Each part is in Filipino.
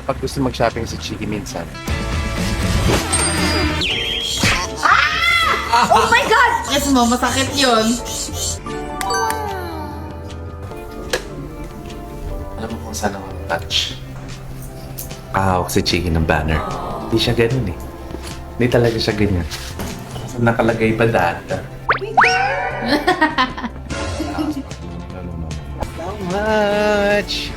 Pag gusto mag-shopping sa Chiki minsan. Oh my God! Yes mo, masakit yun. Alam mo kung saan ako touch? Ahawak si Chiki ng banner. Hindi siya ganun eh. Hindi talaga siya ganyan. Nakalagay pa data. So much!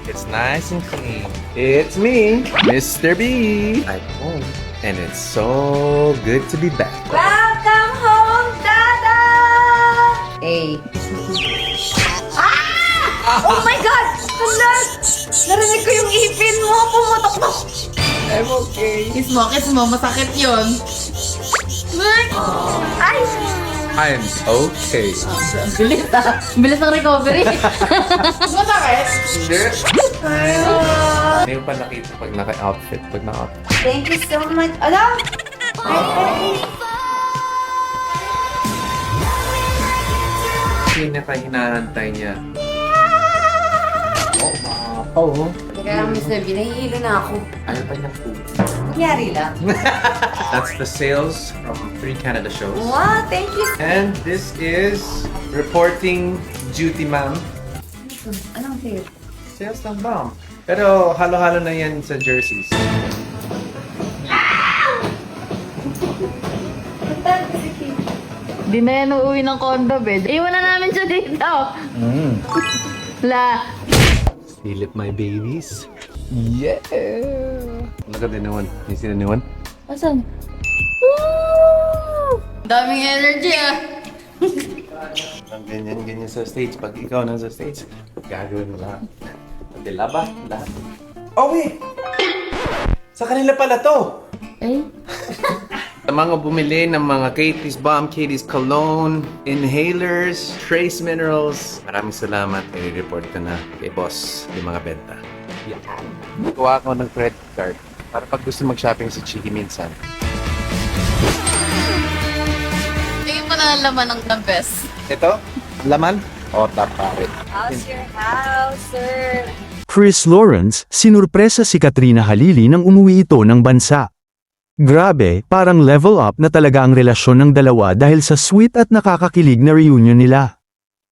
It's nice and clean. It's me, Mr. B. I'm home. And it's so good to be back. Welcome home, Dada! Hey. Oh my God! Hala! Narinig ko yung ipin mo. Pumutok mo. I'm okay. Kiss mo. Masakit yun. Ay! I'm okay. Ang bilis ah. Ang bilis ng recovery. Masakit? Hindi. Hindi ko pa nakita pag naka-outfit. Pag naka-outfit. Thank you so much. Ala! Pinaka-hinahantay niya. Oh. Kaya Mr. B, nahihilo na ako. Ayaw pa niya food. Nangyari lang. That's the sales from 3 Canada shows. Wow, thank you. And this is reporting duty, ma'am. Anong sale? Sales ng bomb. Pero halo-halo na yan sa jerseys. Di na yan uuwi ng condo, bed. Iwan na namin siya dito. La. Silip my babies. Yeah! Look at the new one. You see the new one? Asan? Woo! Daming energy ah. Ang ganyan sa stage. Pag ikaw nasa stage, gagawin mo lahat. Hindi, lahat. Oh, wait! Sa kanila pala to! Eh? Sa mga bumili ng mga Katie's Bomb, Katie's Cologne, inhalers, trace minerals, maraming salamat. I-report ko na kay boss yung mga benta. Yeah. Kuha ko ng credit card para pag gusto mag-shopping sa Chiki minsan. Tingin mo na ang laman ng the best. Ito? Laman? O, tapare. How's your house, sir? Chris Lawrence, sinurpresa si Katrina Halili nang umuwi ito ng bansa. Grabe, parang level up na talaga ang relasyon ng dalawa dahil sa sweet at nakakakilig na reunion nila.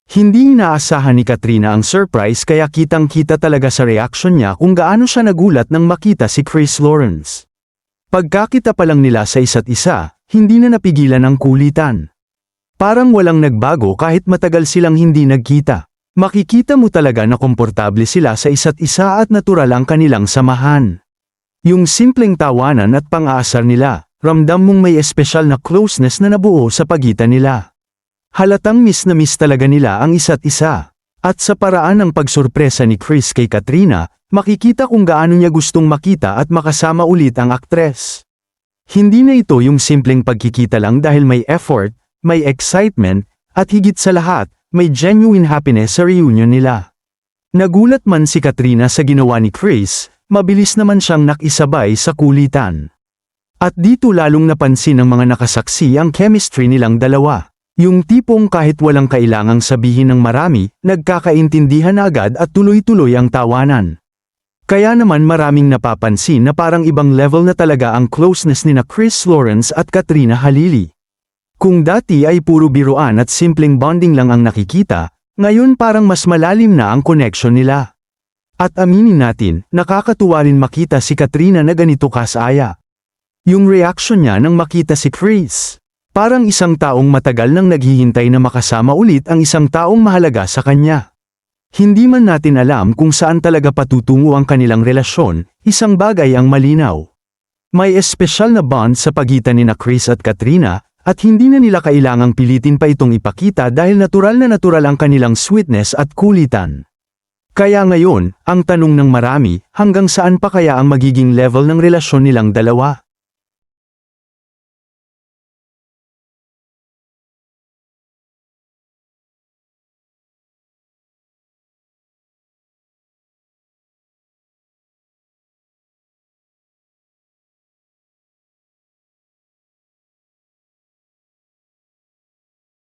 Hindi inaasahan ni Katrina ang surprise kaya kitang-kita talaga sa reaction niya kung gaano siya nagulat nang makita si Chris Lawrence. Pagkakita pa lang nila sa isa't isa, hindi na napigilan ang kulitan. Parang walang nagbago kahit matagal silang hindi nagkita. Makikita mo talaga na komportable sila sa isa't isa at natural ang kanilang samahan. Yung simpleng tawanan at pang-aasar nila, ramdam mong may espesyal na closeness na nabuo sa pagitan nila. Halatang miss na miss talaga nila ang isa't isa. At sa paraan ng pagsurpresa ni Chris kay Katrina, makikita kung gaano niya gustong makita at makasama ulit ang aktres. Hindi na ito yung simpleng pagkikita lang dahil may effort, may excitement, at higit sa lahat, may genuine happiness sa reunion nila. Nagulat man si Katrina sa ginawa ni Chris, mabilis naman siyang nakisabay sa kulitan. At dito lalong napansin ng mga nakasaksi ang chemistry nilang dalawa. Yung tipong kahit walang kailangang sabihin ng marami, nagkakaintindihan na agad at tuloy-tuloy ang tawanan. Kaya naman maraming napapansin na parang ibang level na talaga ang closeness nina Chris Lawrence at Katrina Halili. Kung dati ay puro biruan at simpleng bonding lang ang nakikita, ngayon parang mas malalim na ang connection nila. At aminin natin, nakakatuwa rin makita si Katrina na ganito kasaya. Yung reaction niya nang makita si Chris. Parang isang taong matagal nang naghihintay na makasama ulit ang isang taong mahalaga sa kanya. Hindi man natin alam kung saan talaga patutungo ang kanilang relasyon, isang bagay ang malinaw. May espesyal na bond sa pagitan ni Chris at Katrina, at hindi na nila kailangang pilitin pa itong ipakita dahil natural na natural ang kanilang sweetness at kulitan. Kaya ngayon, ang tanong ng marami, hanggang saan pa kaya ang magiging level ng relasyon nilang dalawa?